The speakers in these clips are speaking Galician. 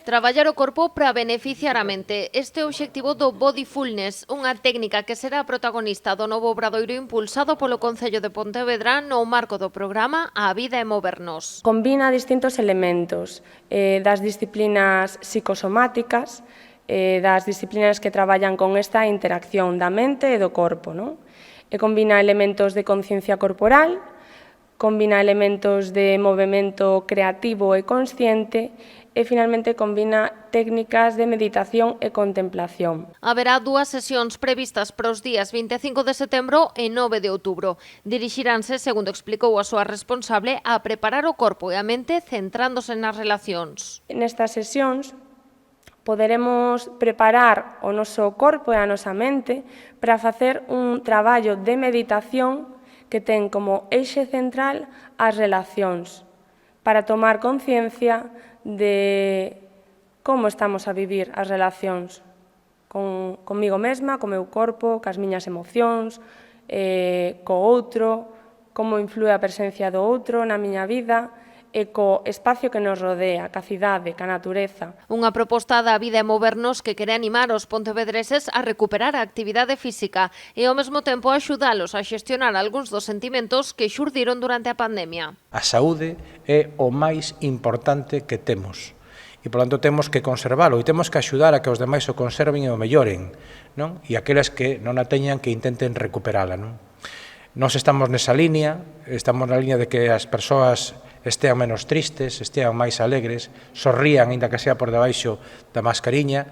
Traballar o corpo para beneficiar a mente. Este é o obxectivo do Bodyfulness, unha técnica que será protagonista do novo obradoiro impulsado polo Concello de Pontevedra no marco do programa A Vida é Movernos. Combina distintos elementos das disciplinas psicosomáticas, das disciplinas que traballan con esta interacción da mente e do corpo, non? E combina elementos de conciencia corporal, combina elementos de movimento creativo e consciente e, finalmente, combina técnicas de meditación e contemplación. Haberá dúas sesións previstas para os días 25 de setembro e 9 de outubro. Dirixiránse, segundo explicou a súa responsable, a preparar o corpo e a mente centrándose nas relacións. Nestas sesións poderemos preparar o noso corpo e a nosa mente para facer un traballo de meditación que ten como eixe central as relacións, para tomar conciencia de como estamos a vivir as relacións comigo mesma, co meu corpo, cas miñas emocións, co outro, como influe a presencia do outro na miña vida, e co espacio que nos rodea, ca cidade, ca natureza. Unha proposta da Vida é Movernos que quere animar os pontevedreses a recuperar a actividade física e ao mesmo tempo axudalos a xestionar algúns dos sentimentos que xurdiron durante a pandemia. A saúde é o máis importante que temos e, por tanto, temos que conservalo e temos que axudar a que os demais o conserven e o melloren, non? E aqueles que non a teñan que intenten recuperala, non? Nós estamos nesa línea, estamos na línea de que as persoas estean menos tristes, estean máis alegres, sorrían, aínda que sea por debaixo da mascariña,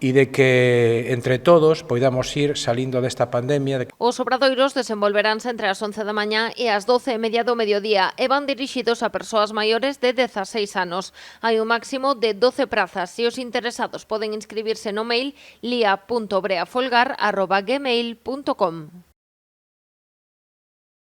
e de que, entre todos, poidamos ir salindo desta pandemia. Os obradoiros desenvolveránse entre as 11 da mañá e as 12:30 do mediodía e van dirixidos a persoas maiores de 16 anos. Hai un máximo de 12 prazas e os interesados poden inscribirse no mail lia.breafolgar@gmail.com.